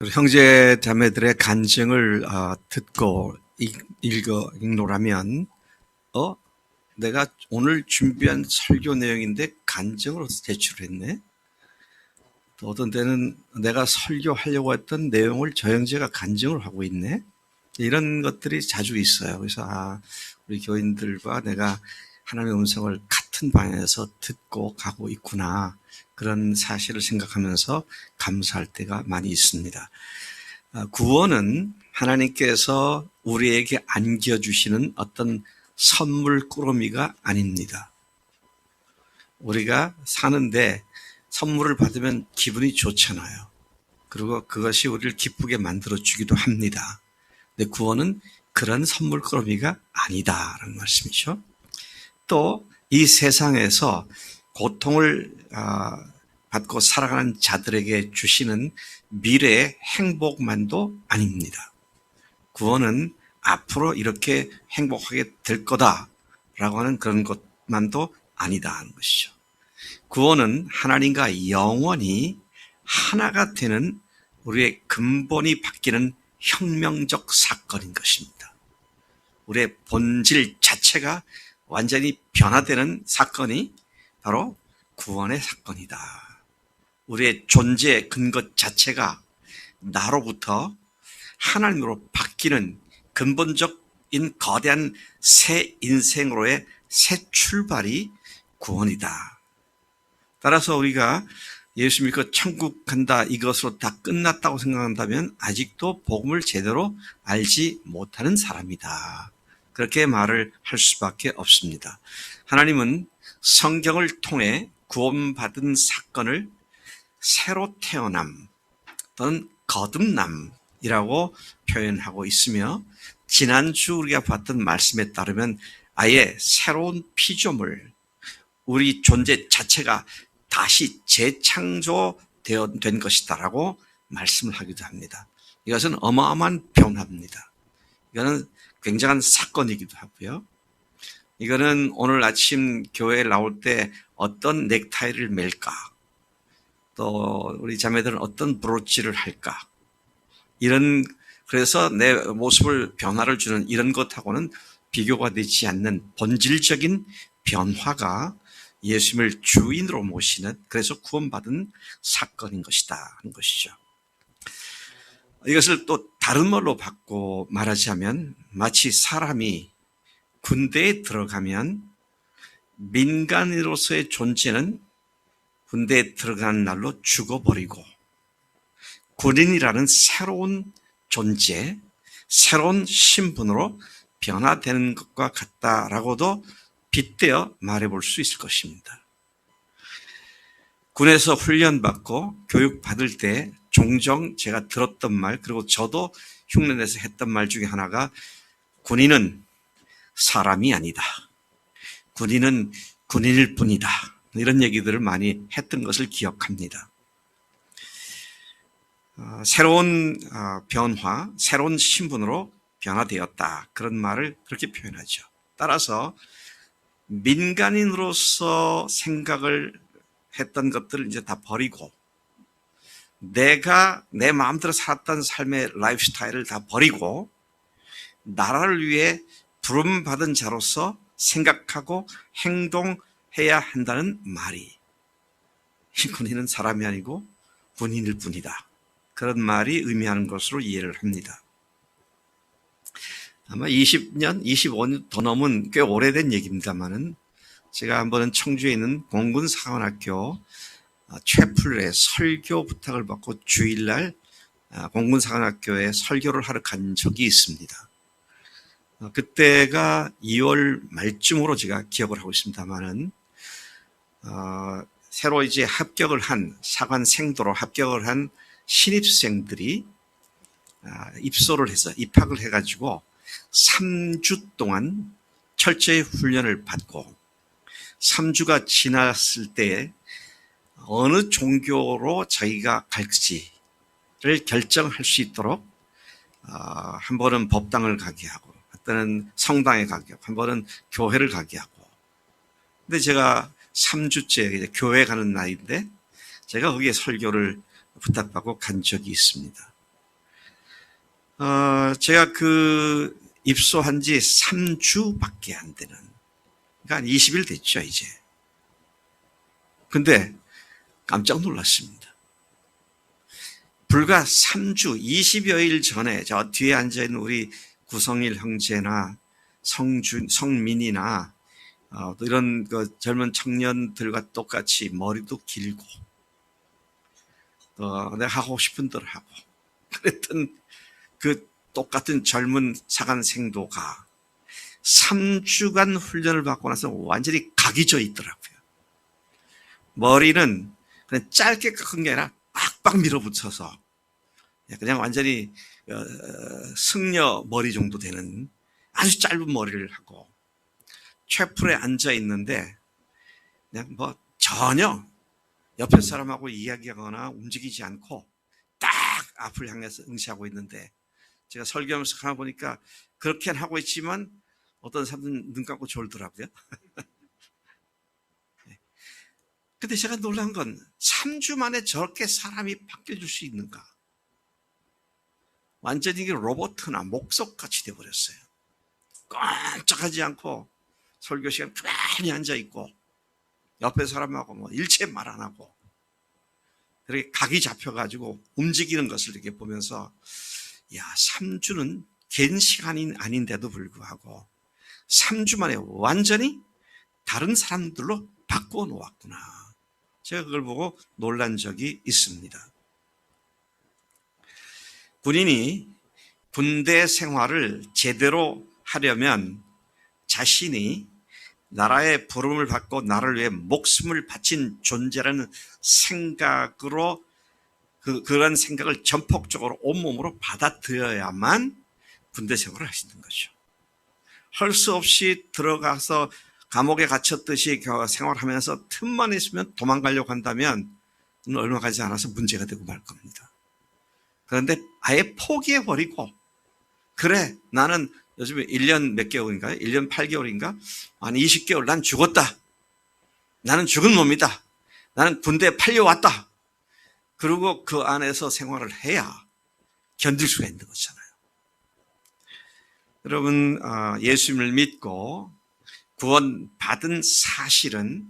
형제 자매들의 간증을 듣고 읽노라면 내가 오늘 준비한 설교 내용인데 간증으로 제출했네. 또 어떤 때는 내가 설교하려고 했던 내용을 저 형제가 간증을 하고 있네. 이런 것들이 자주 있어요. 그래서 우리 교인들과 내가 하나님의 음성을 같은 방향에서 듣고 가고 있구나, 그런 사실을 생각하면서 감사할 때가 많이 있습니다. 구원은 하나님께서 우리에게 안겨주시는 어떤 선물 꾸러미가 아닙니다. 우리가 사는데 선물을 받으면 기분이 좋잖아요. 그리고 그것이 우리를 기쁘게 만들어주기도 합니다. 근데 구원은 그런 선물 꾸러미가 아니다라는 말씀이죠. 또 이 세상에서 고통을 받고 살아가는 자들에게 주시는 미래의 행복만도 아닙니다. 구원은 앞으로 이렇게 행복하게 될 거다라고 하는 그런 것만도 아니다 하는 것이죠. 구원은 하나님과 영원히 하나가 되는 우리의 근본이 바뀌는 혁명적 사건인 것입니다. 우리의 본질 자체가 완전히 변화되는 사건이 바로 구원의 사건이다. 우리의 존재의 근거 자체가 나로부터 하나님으로 바뀌는 근본적인 거대한 새 인생으로의 새 출발이 구원이다. 따라서 우리가 예수 믿고 천국 간다, 이것으로 다 끝났다고 생각한다면 아직도 복음을 제대로 알지 못하는 사람이다. 그렇게 말을 할 수밖에 없습니다. 하나님은 성경을 통해 구원받은 사건을 새로 태어남 또는 거듭남이라고 표현하고 있으며, 지난주 우리가 봤던 말씀에 따르면 아예 새로운 피조물, 우리 존재 자체가 다시 재창조된 것이다라고 말씀을 하기도 합니다. 이것은 어마어마한 변화입니다. 이거는 굉장한 사건이기도 하고요. 이거는 오늘 아침 교회에 나올 때 어떤 넥타이를 맬까, 또 우리 자매들은 어떤 브로치를 할까, 그래서 내 모습을 변화를 주는 이런 것하고는 비교가 되지 않는 본질적인 변화가 예수님을 주인으로 모시는, 그래서 구원받은 사건인 것이다 하는 것이죠. 이것을 또 다른 말로 바꿔 말하자면 마치 사람이 군대에 들어가면 민간인으로서의 존재는 군대에 들어가는 날로 죽어버리고 군인이라는 새로운 존재, 새로운 신분으로 변화되는 것과 같다라고도 빗대어 말해볼 수 있을 것입니다. 군에서 훈련받고 교육받을 때 종종 제가 들었던 말, 그리고 저도 흉내내서 했던 말 중에 하나가 군인은 사람이 아니다. 군인은 군인일 뿐이다. 이런 얘기들을 많이 했던 것을 기억합니다. 새로운 변화, 새로운 신분으로 변화되었다. 그런 말을 그렇게 표현하죠. 따라서 민간인으로서 생각을 했던 것들을 이제 다 버리고 내가 내 마음대로 살았던 삶의 라이프 스타일을 다 버리고 나라를 위해 부름받은 자로서 생각하고 행동해야 한다는 말이, 군인은 사람이 아니고 군인일 뿐이다. 그런 말이 의미하는 것으로 이해를 합니다. 아마 20년, 25년 더 넘은 꽤 오래된 얘기입니다만은, 제가 한번은 청주에 있는 공군사관학교 채플에 설교 부탁을 받고 주일날 공군사관학교에 설교를 하러 간 적이 있습니다. 그때가 2월 말쯤으로 제가 기억을 하고 있습니다만은, 새로 이제 합격을 한, 사관생도로 합격을 한 신입생들이 입소를 해서 입학을 해가지고 3주 동안 철저히 훈련을 받고 3주가 지났을 때 어느 종교로 자기가 갈지를 결정할 수 있도록 한 번은 법당을 가게 하고, 한 번은 성당에 가게 하고, 한 번은 교회를 가게 하고. 근데 제가 3주째 이제 교회 가는 나이인데 제가 거기에 설교를 부탁받고 간 적이 있습니다. 제가 입소한 지 3주밖에 안 되는, 그러니까 20일 됐죠, 이제. 근데 깜짝 놀랐습니다. 불과 3주, 20여일 전에 저 뒤에 앉아있는 우리 구성일 형제나 성민이나 또 이런 젊은 청년들과 똑같이 머리도 길고 내가 하고 싶은 대로 하고 그랬던 똑같은 젊은 사관 생도가 3주간 훈련을 받고 나서 완전히 각이 져 있더라고요. 머리는 그냥 짧게 깎은 게 아니라 빡빡 밀어붙여서 그냥 완전히 승려 머리 정도 되는 아주 짧은 머리를 하고 채플에 앉아 있는데 그냥 전혀 옆에 사람하고 이야기하거나 움직이지 않고 딱 앞을 향해서 응시하고 있는데 제가 설교하면서 가나 보니까 그렇게는 하고 있지만 어떤 사람들은 눈 감고 졸더라고요. 근데 제가 놀란 건 3주 만에 저렇게 사람이 바뀌어줄 수 있는가? 완전히 로봇이나 목석같이 돼버렸어요. 깜짝하지 않고 설교 시간 가만히 앉아있고 옆에 사람하고 일체 말 안 하고 이렇게 각이 잡혀가지고 움직이는 것을 이렇게 보면서 3주는 긴 시간이 아닌데도 불구하고 3주 만에 완전히 다른 사람들로 바꾸어 놓았구나. 제가 그걸 보고 놀란 적이 있습니다. 군인이 군대 생활을 제대로 하려면 자신이 나라의 부름을 받고 나를 위해 목숨을 바친 존재라는 생각으로 그런 생각을 전폭적으로 온몸으로 받아들여야만 군대 생활을 할 수 있는 거죠. 할 수 없이 들어가서 감옥에 갇혔듯이 생활하면서 틈만 있으면 도망가려고 한다면 얼마 가지 않아서 문제가 되고 말 겁니다. 그런데 아예 포기해버리고 그래 나는 요즘에 1년 몇 개월인가요? 1년 8개월인가? 아니 20개월 난 죽었다. 나는 죽은 놈이다. 나는 군대에 팔려왔다. 그리고 그 안에서 생활을 해야 견딜 수가 있는 거잖아요. 여러분 예수님을 믿고 구원받은 사실은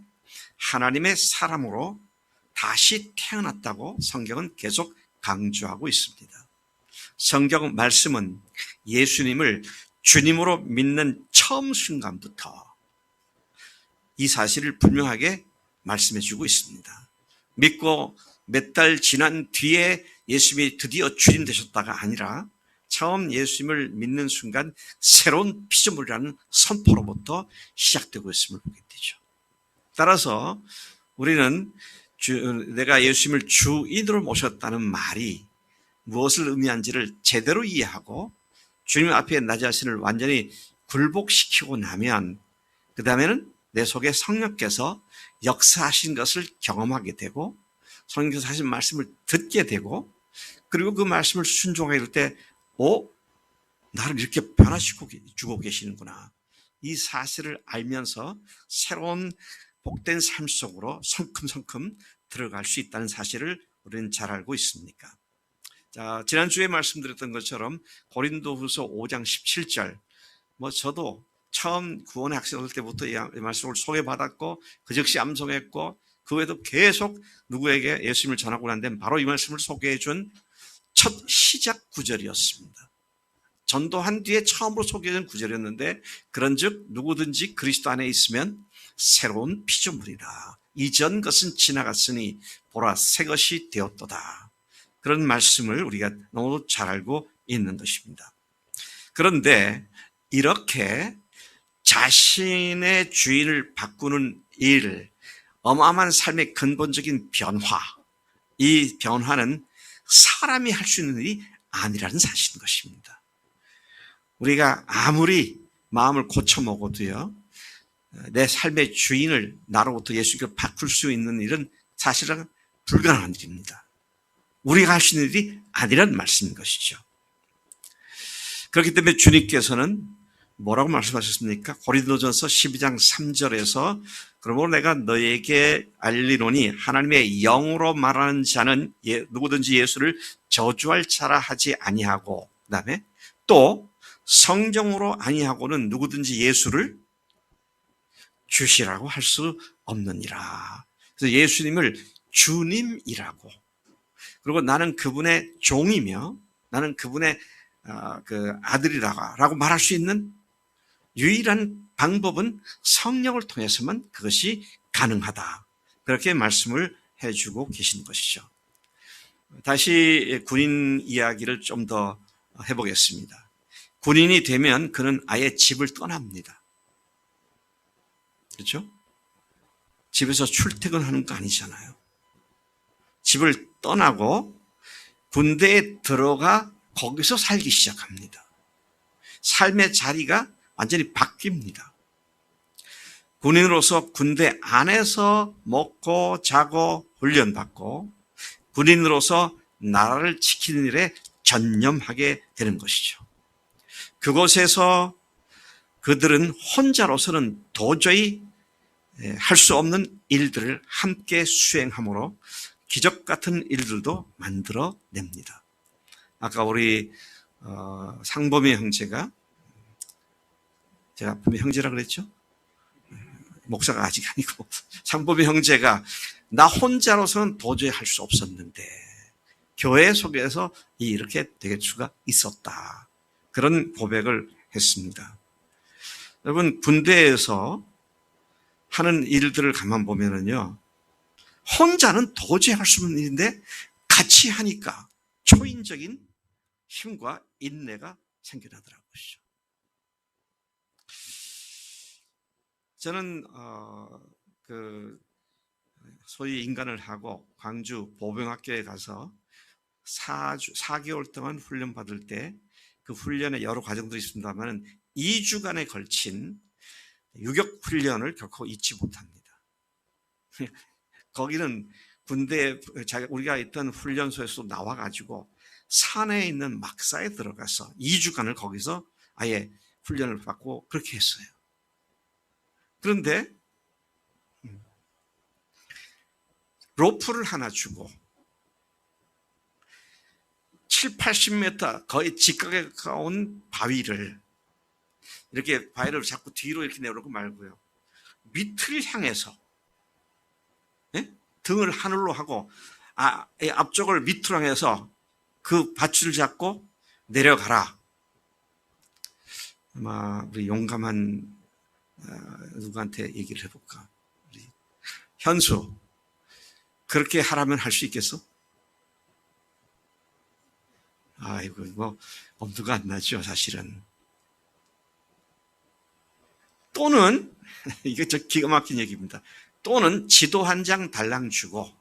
하나님의 사람으로 다시 태어났다고 성경은 계속 강조하고 있습니다. 성경 말씀은 예수님을 주님으로 믿는 처음 순간부터 이 사실을 분명하게 말씀해 주고 있습니다. 믿고 몇 달 지난 뒤에 예수님이 드디어 주님 되셨다가 아니라 처음 예수님을 믿는 순간 새로운 피조물이라는 선포로부터 시작되고 있음을 보게 되죠. 따라서 우리는 내가 예수님을 주인으로 모셨다는 말이 무엇을 의미하는지를 제대로 이해하고 주님 앞에 나 자신을 완전히 굴복시키고 나면 그 다음에는 내 속에 성령께서 역사하신 것을 경험하게 되고 성령께서 하신 말씀을 듣게 되고 그리고 그 말씀을 순종하게 될 때 나를 이렇게 변화시키고 계시는구나. 이 사실을 알면서 새로운 복된 삶 속으로 성큼성큼 들어갈 수 있다는 사실을 우리는 잘 알고 있습니까? 자, 지난주에 말씀드렸던 것처럼 고린도후서 5장 17절 저도 처음 구원의 학생 올 때부터 이 말씀을 소개받았고 그 즉시 암송했고 그 외에도 계속 누구에게 예수님을 전하고 난 데는 바로 이 말씀을 소개해 준 첫 시작 구절이었습니다. 전도한 뒤에 처음으로 소개된 구절이었는데 그런즉 누구든지 그리스도 안에 있으면 새로운 피조물이라. 이전 것은 지나갔으니 보라 새 것이 되었도다. 그런 말씀을 우리가 너무 잘 알고 있는 것입니다. 그런데 이렇게 자신의 주인을 바꾸는 일, 어마어마한 삶의 근본적인 변화, 이 변화는 사람이 할 수 있는 일이 아니라는 사실인 것입니다. 우리가 아무리 마음을 고쳐먹어도요, 내 삶의 주인을 나로부터 예수님께 바꿀 수 있는 일은 사실은 불가능한 일입니다. 우리가 할 수 있는 일이 아니라는 말씀인 것이죠. 그렇기 때문에 주님께서는 뭐라고 말씀하셨습니까? 고린도전서 12장 3절에서 그러므로 내가 너에게 알리노니 하나님의 영으로 말하는 자는 누구든지 예수를 저주할 자라 하지 아니하고 그 다음에 또 성령으로 아니하고는 누구든지 예수를 주시라고 할 수 없느니라. 그래서 예수님을 주님이라고, 그리고 나는 그분의 종이며 나는 그분의 그 아들이라고 말할 수 있는 유일한 방법은 성령을 통해서만 그것이 가능하다. 그렇게 말씀을 해주고 계신 것이죠. 다시 군인 이야기를 좀 더 해보겠습니다. 군인이 되면 그는 아예 집을 떠납니다. 그렇죠? 집에서 출퇴근하는 거 아니잖아요. 집을 떠나고 군대에 들어가 거기서 살기 시작합니다. 삶의 자리가 완전히 바뀝니다. 군인으로서 군대 안에서 먹고 자고 훈련받고 군인으로서 나라를 지키는 일에 전념하게 되는 것이죠. 그곳에서 그들은 혼자로서는 도저히 할 수 없는 일들을 함께 수행함으로 기적 같은 일들도 만들어냅니다. 아까 우리 상범이 형제가, 제가 분명히 형제라 그랬죠? 목사가 아직 아니고 상범이 형제가 나 혼자로서는 도저히 할 수 없었는데 교회 속에서 이렇게 될 수가 있었다. 그런 고백을 했습니다. 여러분, 군대에서 하는 일들을 가만 보면은요, 혼자는 도저히 할 수 없는 일인데 같이 하니까 초인적인 힘과 인내가 생겨나더라고요. 저는 소위 인간을 하고 광주 보병학교에 가서 4개월 동안 훈련 받을 때 그 훈련에 여러 과정들이 있습니다만 2주간에 걸친 유격 훈련을 결코 잊지 못합니다. 거기는 군대 우리가 있던 훈련소에서 나와가지고 산에 있는 막사에 들어가서 2주간을 거기서 아예 훈련을 받고 그렇게 했어요. 그런데 로프를 하나 주고 7, 80m 거의 직각에 가까운 바위를 이렇게 바위를 자꾸 뒤로 이렇게 내려오고 말고요. 밑을 향해서 등을 하늘로 하고 앞쪽을 밑으로 향해서 그 밧줄을 잡고 내려가라. 아마 우리 용감한 누구한테 얘기를 해볼까? 우리 현수, 그렇게 하라면 할 수 있겠어? 아이고, 이거 엄두가 안 나죠, 사실은. 또는 이게 저 기가 막힌 얘기입니다. 또는 지도 한 장 달랑 주고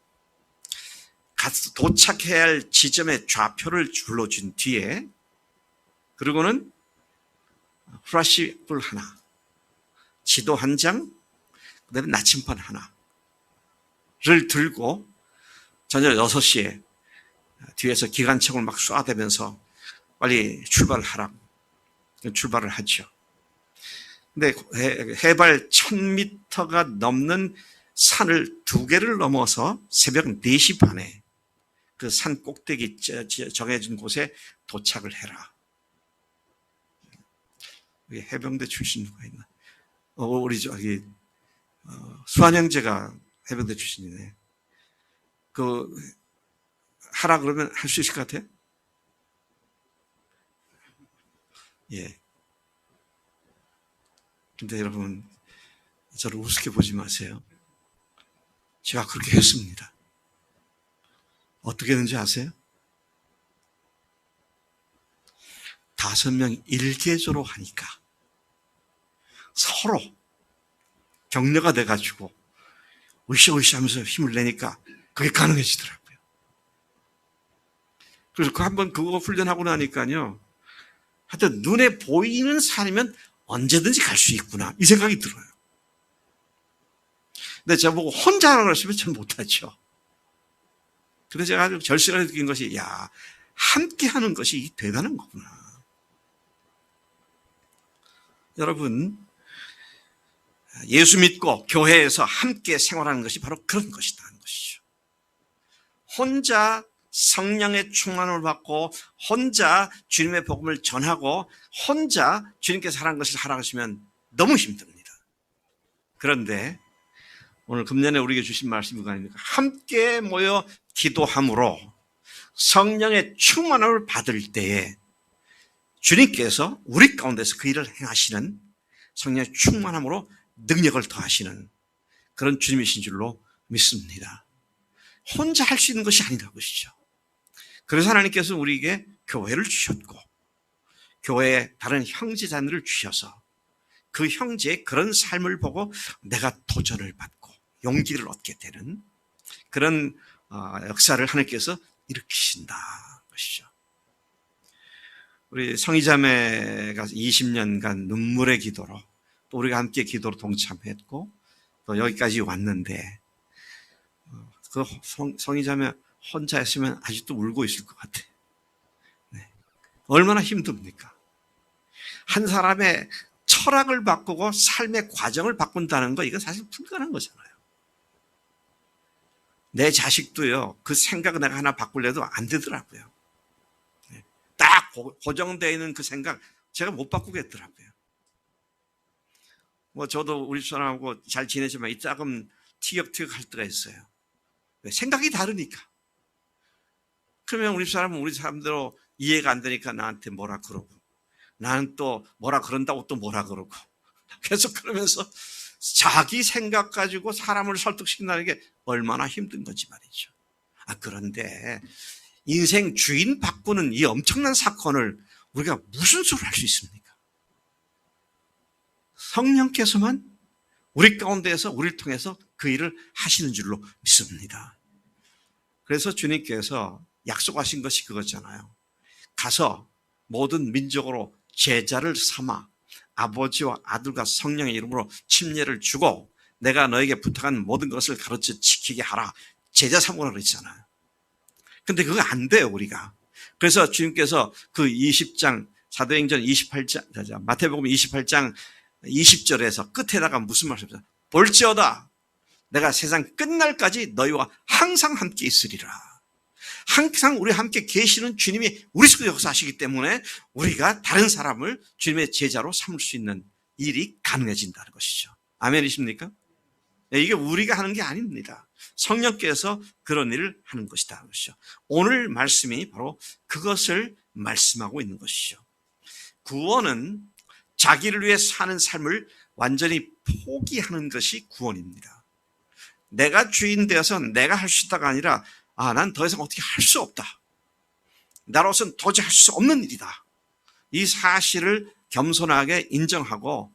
도착해야 할 지점의 좌표를 불러준 뒤에 그리고는 플래시불 하나, 지도 한 장, 그다음에 나침반 하나를 들고 저녁 6시에 뒤에서 기관총을 막 쏴대면서 빨리 출발을 하라고 출발을 하죠. 근데 해발 1000m가 넘는 산을 2개를 넘어서 새벽 4시 반에 그 산 꼭대기 정해진 곳에 도착을 해라. 여기 해병대 출신 누가 있나? 우리 저기 수환 형제가 해병대 출신이네. 하라 그러면 할 수 있을 것 같아요? 예. 근데 여러분, 저를 우습게 보지 마세요. 제가 그렇게 했습니다. 어떻게 했는지 아세요? 5명 일개조로 하니까 서로 격려가 돼가지고 으쌰으쌰 하면서 힘을 내니까 그게 가능해지더라고요. 그래서 한번 그거 훈련하고 나니까요, 하여튼 눈에 보이는 산이면 언제든지 갈 수 있구나 이 생각이 들어요. 근데 저보고 혼자 하라고 그랬으면 전 못하죠. 근데 제가 아주 절실하게 느낀 것이, 야, 함께 하는 것이 대단한 거구나. 여러분, 예수 믿고 교회에서 함께 생활하는 것이 바로 그런 것이다 하는 것이죠. 혼자 성령의 충만을 받고 혼자 주님의 복음을 전하고 혼자 주님께서 하라는 것을 하라고 하시면 너무 힘듭니다. 그런데 오늘 금년에 우리에게 주신 말씀이 아닙니까? 함께 모여 기도함으로 성령의 충만함을 받을 때에 주님께서 우리 가운데서 그 일을 행하시는 성령의 충만함으로 능력을 더하시는 그런 주님이신 줄로 믿습니다. 혼자 할 수 있는 것이 아니라는 것이죠. 그래서 하나님께서 우리에게 교회를 주셨고 교회에 다른 형제자들을 주셔서 그 형제의 그런 삶을 보고 내가 도전을 받고 용기를 얻게 되는 그런 역사를 하나님께서 일으키신다 것이죠. 우리 성희자매가 20년간 눈물의 기도로 또 우리가 함께 기도로 동참했고 또 여기까지 왔는데 그 성희자매 혼자 했으면 아직도 울고 있을 것 같아요. 네. 얼마나 힘듭니까? 한 사람의 철학을 바꾸고 삶의 과정을 바꾼다는 거 이건 사실 불가능한 거잖아요. 내 자식도요, 그 생각을 내가 하나 바꾸려도 안 되더라고요. 네. 딱 고정되어 있는 그 생각 제가 못 바꾸겠더라고요. 저도 우리 사람하고 잘 지내지만 이따금 티격태격 할 때가 있어요. 생각이 다르니까. 그러면 우리 사람은 우리 사람대로 이해가 안 되니까 나한테 뭐라 그러고 나는 또 뭐라 그런다고 또 뭐라 그러고 계속 그러면서 자기 생각 가지고 사람을 설득시킨다는 게 얼마나 힘든 건지 말이죠. 그런데 인생 주인 바꾸는 이 엄청난 사건을 우리가 무슨 수로 할 수 있습니까? 성령께서만 우리 가운데에서 우리를 통해서 그 일을 하시는 줄로 믿습니다. 그래서 주님께서 약속하신 것이 그거잖아요. 가서 모든 민족으로 제자를 삼아 아버지와 아들과 성령의 이름으로 침례를 주고 내가 너에게 부탁한 모든 것을 가르쳐 지키게 하라. 제자 삼으라 그랬잖아요. 근데 그거 안 돼요, 우리가. 그래서 주님께서 그 20장, 사도행전 28장, 마태복음 28장 20절에서 끝에다가 무슨 말씀이죠? 볼지어다 내가 세상 끝날까지 너희와 항상 함께 있으리라. 항상 우리 함께 계시는 주님이 우리 속에 역사하시기 때문에 우리가 다른 사람을 주님의 제자로 삼을 수 있는 일이 가능해진다는 것이죠. 아멘이십니까? 이게 우리가 하는 게 아닙니다. 성령께서 그런 일을 하는 것이다. 것이죠. 오늘 말씀이 바로 그것을 말씀하고 있는 것이죠. 구원은 자기를 위해 사는 삶을 완전히 포기하는 것이 구원입니다. 내가 주인 되어서 내가 할 수 있다가 아니라 난 더 이상 어떻게 할 수 없다. 나로서는 도저히 할 수 없는 일이다. 이 사실을 겸손하게 인정하고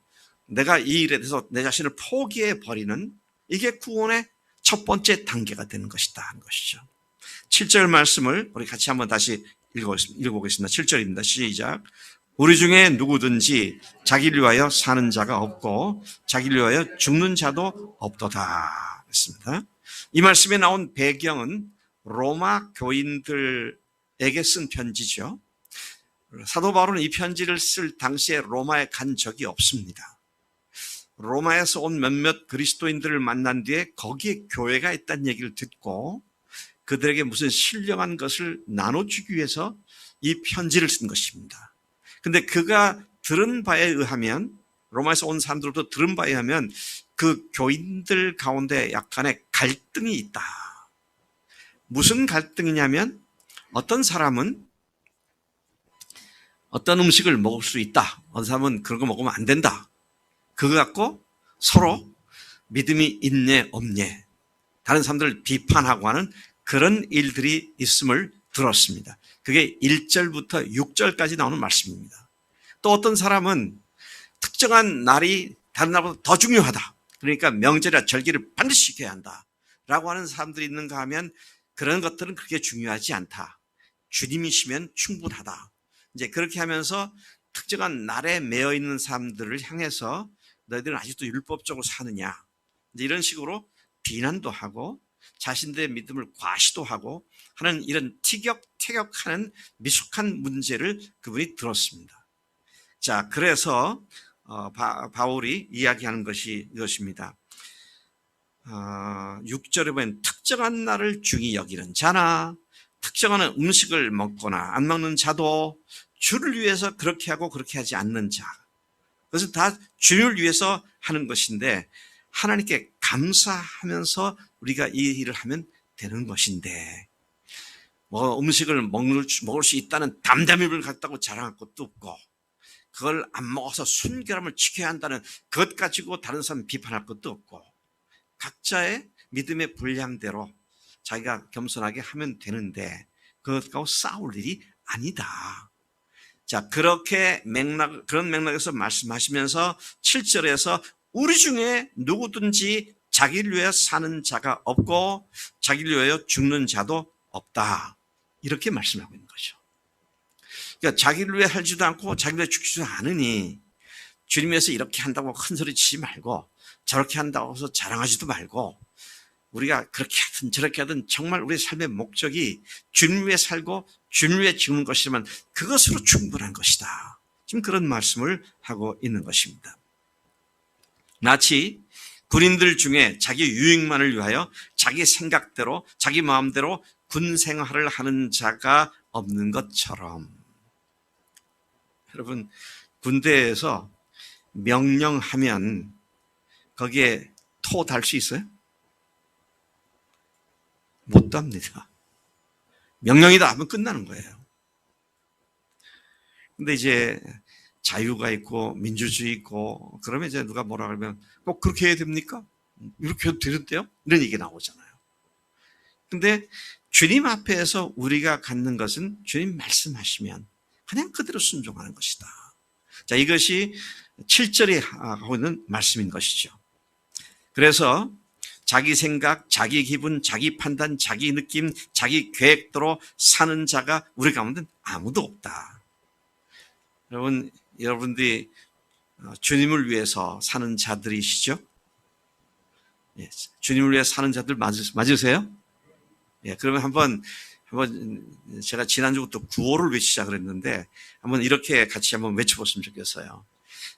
내가 이 일에 대해서 내 자신을 포기해버리는 이게 구원의 첫 번째 단계가 되는 것이다 하는 것이죠. 7절 말씀을 우리 같이 한번 다시 읽어보겠습니다. 7절입니다. 시작. 우리 중에 누구든지 자기를 위하여 사는 자가 없고 자기를 위하여 죽는 자도 없도다 했습니다. 이 말씀에 나온 배경은 로마 교인들에게 쓴 편지죠. 사도 바울은 이 편지를 쓸 당시에 로마에 간 적이 없습니다. 로마에서 온 몇몇 그리스도인들을 만난 뒤에 거기에 교회가 있다는 얘기를 듣고 그들에게 무슨 신령한 것을 나눠주기 위해서 이 편지를 쓴 것입니다. 근데 그가 들은 바에 의하면 로마에서 온 사람들로부터 들은 바에 의하면 그 교인들 가운데 약간의 갈등이 있다. 무슨 갈등이냐면 어떤 사람은 어떤 음식을 먹을 수 있다. 어떤 사람은 그런 거 먹으면 안 된다. 그거 갖고 서로 믿음이 있네 없네 다른 사람들을 비판하고 하는 그런 일들이 있음을 들었습니다. 그게 1절부터 6절까지 나오는 말씀입니다. 또 어떤 사람은 특정한 날이 다른 날보다 더 중요하다. 그러니까 명절이나 절기를 반드시 지켜야 한다. 라고 하는 사람들이 있는가 하면 그런 것들은 그렇게 중요하지 않다. 주님이시면 충분하다. 이제 그렇게 하면서 특정한 날에 매여 있는 사람들을 향해서 너희들은 아직도 율법적으로 사느냐. 이제 이런 식으로 비난도 하고 자신들의 믿음을 과시도 하고 하는 이런 티격태격하는 미숙한 문제를 그분이 들었습니다. 자, 그래서 바울이 이야기하는 것이 이것입니다. 6절에 보면 특정한 날을 중히 여기는 자나 특정한 음식을 먹거나 안 먹는 자도 주를 위해서 그렇게 하고 그렇게 하지 않는 자. 그것은 다 주를 위해서 하는 것인데 하나님께 감사하면서 우리가 이 일을 하면 되는 것인데 뭐 음식을 먹을 수 있다는 담담함을 갖다고 자랑할 것도 없고 그걸 안 먹어서 순결함을 지켜야 한다는 그것 가지고 다른 사람 비판할 것도 없고 각자의 믿음의 분량대로 자기가 겸손하게 하면 되는데 그것하고 싸울 일이 아니다. 자, 그렇게 그런 맥락에서 말씀하시면서 7절에서 우리 중에 누구든지 자기를 위해 사는 자가 없고 자기를 위하여 죽는 자도 없다. 이렇게 말씀하고 있는 거죠. 그러니까 자기를 위해 살지도 않고 자기를 위해 죽지도 않으니 주님에서 이렇게 한다고 큰 소리 치지 말고 저렇게 한다고 해서 자랑하지도 말고 우리가 그렇게 하든 저렇게 하든 정말 우리의 삶의 목적이 주님 위해 살고 주님 위해 죽는 것이라면 그것으로 충분한 것이다. 지금 그런 말씀을 하고 있는 것입니다. 마치 군인들 중에 자기 유익만을 위하여 자기 생각대로 자기 마음대로 군 생활을 하는 자가 없는 것처럼 여러분 군대에서 명령하면 거기에 토 달 수 있어요? 못 답니다. 명령이다 하면 끝나는 거예요. 근데 이제 자유가 있고 민주주의 있고 그러면 이제 누가 뭐라 그러면 꼭 그렇게 해야 됩니까? 이렇게 해도 되는데요? 이런 얘기 나오잖아요. 근데 주님 앞에서 우리가 갖는 것은 주님 말씀하시면 그냥 그대로 순종하는 것이다. 자, 이것이 7절에 하고 있는 말씀인 것이죠. 그래서 자기 생각, 자기 기분, 자기 판단, 자기 느낌, 자기 계획대로 사는 자가 우리 가운데 아무도 없다. 여러분들이 주님을 위해서 사는 자들이시죠? 예, 주님을 위해 사는 자들 맞으세요? 예, 그러면 한번 제가 지난주부터 구호를 외치자 그랬는데 한번 이렇게 같이 한번 외쳐봤으면 좋겠어요.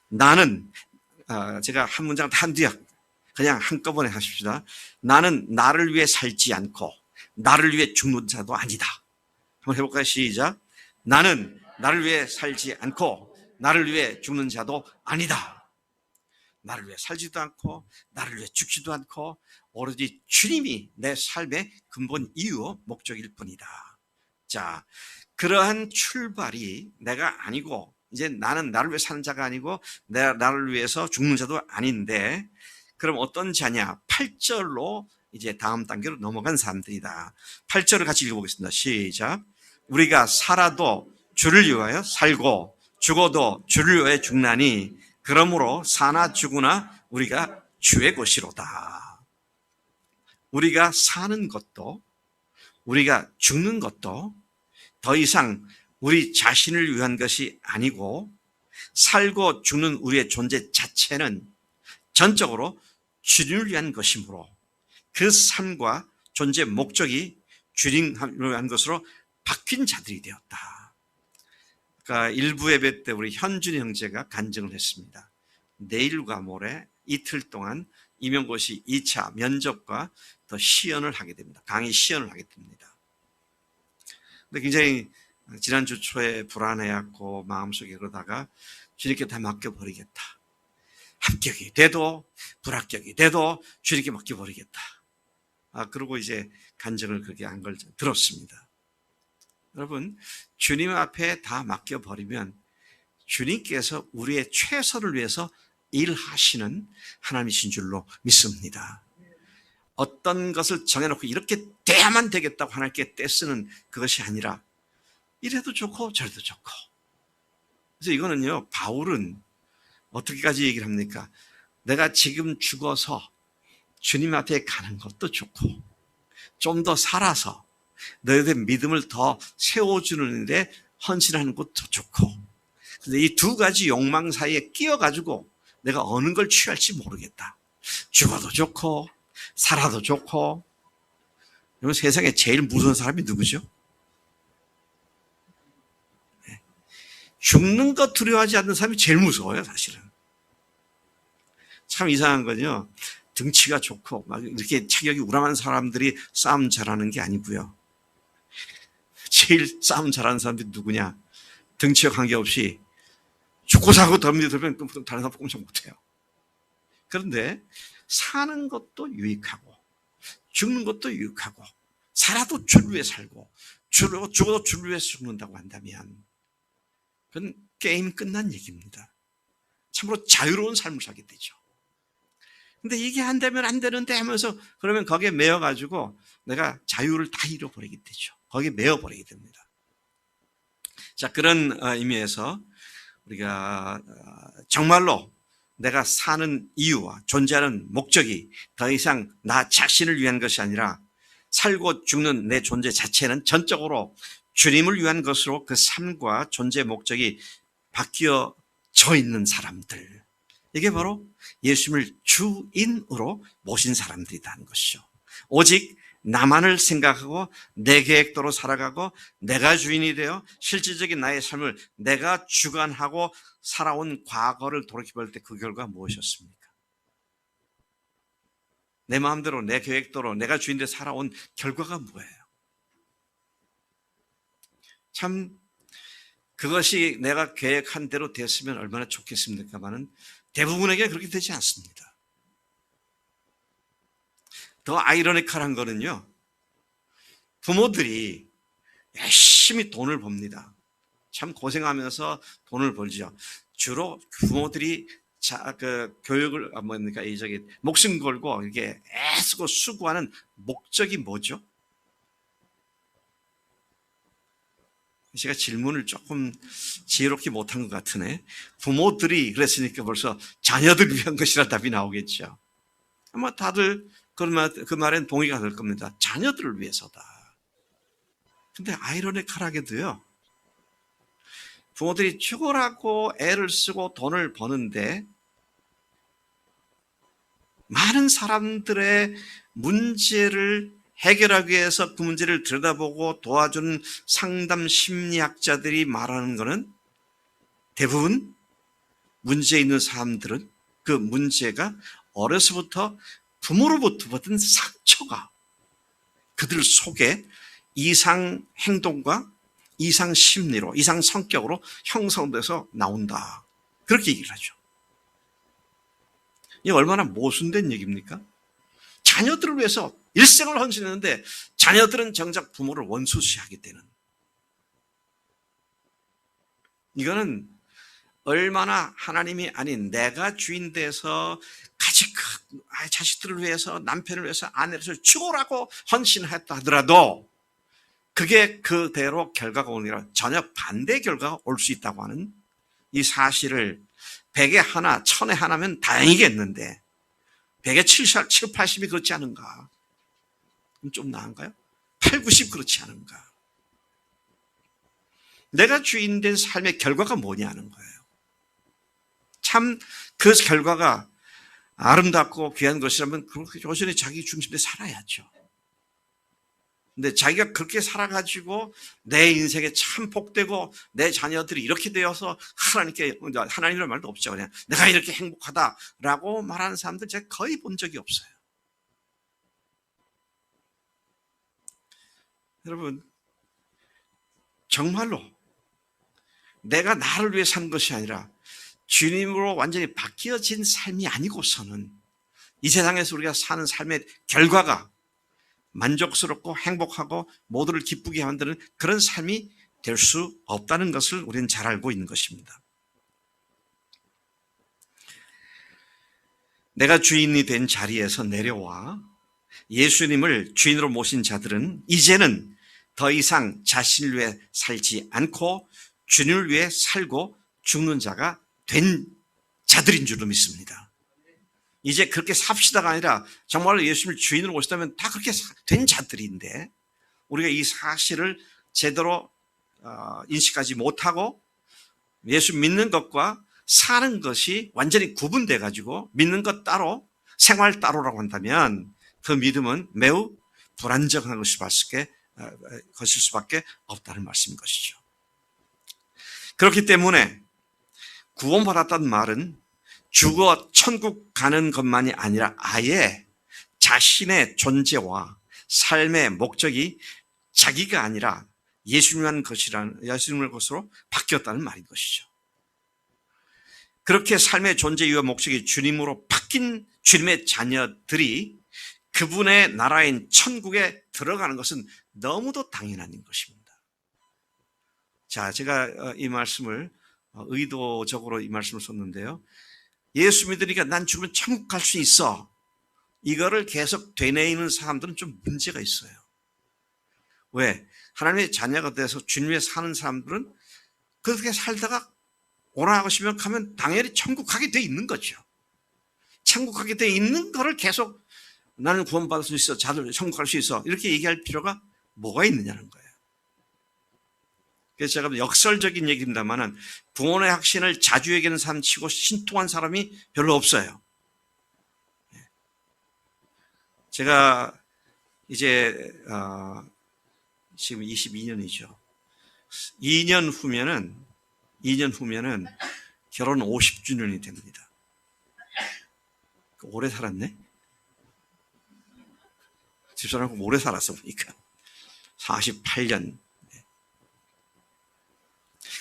나는 제가 한 문장 한 뒤에 그냥 한꺼번에 하십시다. 나는 나를 위해 살지 않고 나를 위해 죽는 자도 아니다. 한번 해볼까요? 시작. 나는 나를 위해 살지 않고 나를 위해 죽는 자도 아니다. 나를 위해 살지도 않고 나를 위해 죽지도 않고 오로지 주님이 내 삶의 근본 이유 목적일 뿐이다. 자, 그러한 출발이 내가 아니고 이제 나는 나를 위해 사는 자가 아니고 나를 위해서 죽는 자도 아닌데 그럼 어떤 자냐? 8절로 이제 다음 단계로 넘어간 사람들이다. 8절을 같이 읽어보겠습니다. 시작. 우리가 살아도 주를 위하여 살고 죽어도 주를 위하여 죽나니 그러므로 사나 죽으나 우리가 주의 것이로다. 우리가 사는 것도 우리가 죽는 것도 더 이상 우리 자신을 위한 것이 아니고 살고 죽는 우리의 존재 자체는 전적으로 주님을 위한 것이므로 그 삶과 존재 목적이 주님을 위한 것으로 바뀐 자들이 되었다. 그러니까 일부 예배 때 우리 현준이 형제가 간증을 했습니다. 내일과 모레 이틀 동안 임용고시 2차 면접과 더 시연을 하게 됩니다. 강의 시연을 하게 됩니다. 근데 굉장히 지난주 초에 불안해했고 마음속에 그러다가 주님께 다 맡겨버리겠다. 합격이 돼도 불합격이 돼도 주님께 맡겨버리겠다. 그러고 이제 간증을 그렇게 한 걸 들었습니다. 여러분, 주님 앞에 다 맡겨버리면 주님께서 우리의 최선을 위해서 일하시는 하나님이신 줄로 믿습니다. 어떤 것을 정해놓고 이렇게 돼야만 되겠다고 하나님께 떼쓰는 그것이 아니라 이래도 좋고 저래도 좋고. 그래서 이거는요, 바울은 어떻게까지 얘기를 합니까? 내가 지금 죽어서 주님 앞에 가는 것도 좋고 좀 더 살아서 너희들 믿음을 더 세워주는 데 헌신하는 것도 좋고 근데 이 두 가지 욕망 사이에 끼어가지고 내가 어느 걸 취할지 모르겠다. 죽어도 좋고 살아도 좋고. 여러분, 세상에 제일 무서운 사람이 누구죠? 죽는 것 두려워하지 않는 사람이 제일 무서워요, 사실은. 참 이상한 건요, 등치가 좋고 막 이렇게 체격이 우람한 사람들이 싸움 잘하는 게 아니고요. 제일 싸움 잘하는 사람들이 누구냐? 등치와 관계없이 죽고 사고 덤비 들면 다른 사람 꼼짝 못해요. 그런데 사는 것도 유익하고 죽는 것도 유익하고 살아도 주를 위해 살고 죽어도 주를 위해 죽는다고 한다면 그건 게임 끝난 얘기입니다. 참으로 자유로운 삶을 살게 되죠. 근데 이게 안 되면 안 되는데 하면서 그러면 거기에 매여가지고 내가 자유를 다 잃어버리게 되죠. 거기에 매여버리게 됩니다. 자, 그런 의미에서 우리가 정말로 내가 사는 이유와 존재하는 목적이 더 이상 나 자신을 위한 것이 아니라 살고 죽는 내 존재 자체는 전적으로 주님을 위한 것으로 그 삶과 존재의 목적이 바뀌어져 있는 사람들, 이게 바로 예수님을 주인으로 모신 사람들이라는 것이죠. 오직 나만을 생각하고 내 계획대로 살아가고 내가 주인이 되어 실질적인 나의 삶을 내가 주관하고 살아온 과거를 돌이켜볼 때 그 결과가 무엇이었습니까? 내 마음대로 내 계획대로 내가 주인 되어 살아온 결과가 뭐예요? 참 그것이 내가 계획한 대로 됐으면 얼마나 좋겠습니까마는 대부분에게 그렇게 되지 않습니다. 더 아이러니컬한 거는요, 부모들이 열심히 돈을 법니다. 참 고생하면서 돈을 벌죠. 주로 부모들이 교육을, 목숨 걸고 이렇게 애쓰고 수고하는 목적이 뭐죠? 제가 질문을 조금 지혜롭게 못한 것 같으네. 부모들이 그랬으니까 벌써 자녀들 위한 것이라 답이 나오겠죠. 아마 다들 그 말엔 동의가 될 겁니다. 자녀들을 위해서다. 근데 아이러니컬하게도요, 부모들이 죽으라고 애를 쓰고 돈을 버는데 많은 사람들의 문제를 해결하기 위해서 그 문제를 들여다보고 도와주는 상담 심리학자들이 말하는 것은 대부분 문제 있는 사람들은 그 문제가 어려서부터 부모로부터 받은 상처가 그들 속에 이상 행동과 이상 심리로, 이상 성격으로 형성돼서 나온다. 그렇게 얘기를 하죠. 이게 얼마나 모순된 얘기입니까? 자녀들을 위해서 일생을 헌신했는데 자녀들은 정작 부모를 원수시하게 되는, 이거는 얼마나 하나님이 아닌 내가 주인 돼서 자식들을 위해서, 남편을 위해서, 아내를 위해서 죽으라고 헌신했다 하더라도 그게 그대로 결과가 오니라 전혀 반대 결과가 올 수 있다고 하는 이 사실을 100에 하나, 1000에 하나면 다행이겠는데 100에 70, 80이 그렇지 않은가? 그럼 좀 나은가요? 8, 90 그렇지 않은가? 내가 주인 된 삶의 결과가 뭐냐는 거예요. 참 그 결과가 아름답고 귀한 것이라면 그렇게 여전히 자기 중심에 살아야죠. 근데 자기가 그렇게 살아가지고 내 인생에 참 복되고 내 자녀들이 이렇게 되어서 하나님이라는 말도 없죠. 그냥 내가 이렇게 행복하다라고 말하는 사람들 제가 거의 본 적이 없어요. 여러분, 정말로 내가 나를 위해 사는 것이 아니라 주님으로 완전히 바뀌어진 삶이 아니고서는 이 세상에서 우리가 사는 삶의 결과가 만족스럽고 행복하고 모두를 기쁘게 만드는 그런 삶이 될 수 없다는 것을 우리는 잘 알고 있는 것입니다. 내가 주인이 된 자리에서 내려와 예수님을 주인으로 모신 자들은 이제는 더 이상 자신을 위해 살지 않고 주님을 위해 살고 죽는 자가 된 자들인 줄로 믿습니다. 이제 그렇게 삽시다가 아니라 정말로 예수님을 주인으로 모시다면 다 그렇게 된 자들인데 우리가 이 사실을 제대로 인식하지 못하고 예수 믿는 것과 사는 것이 완전히 구분돼 가지고 믿는 것 따로 생활 따로라고 한다면 그 믿음은 매우 불안정한 것일 수밖에 없다는 말씀인 것이죠. 그렇기 때문에 구원받았다는 말은 죽어 천국 가는 것만이 아니라 아예 자신의 존재와 삶의 목적이 자기가 아니라 예수님의 것으로 바뀌었다는 말인 것이죠. 그렇게 삶의 존재 이유와 목적이 주님으로 바뀐 주님의 자녀들이 그분의 나라인 천국에 들어가는 것은 너무도 당연한 것입니다. 자, 제가 이 말씀을 의도적으로 이 말씀을 썼는데요. 예수 믿으니까 난 죽으면 천국 갈 수 있어. 이거를 계속 되뇌이는 사람들은 좀 문제가 있어요. 왜? 하나님의 자녀가 돼서 주님에 사는 사람들은 그렇게 살다가 오라하시면 가면 당연히 천국 가게 돼 있는 거죠. 천국 가게 돼 있는 거를 계속 나는 구원받을 수 있어, 자들 천국 갈 수 있어, 이렇게 얘기할 필요가 뭐가 있느냐는 거예요. 그래서 제가 역설적인 얘기입니다만은 구원의 확신을 자주 얘기하는 사람 치고 신통한 사람이 별로 없어요. 제가 이제 지금 22년이죠. 2년 후면은 결혼 50주년이 됩니다. 오래 살았네? 집사람하고 오래 살았어 보니까. 48년.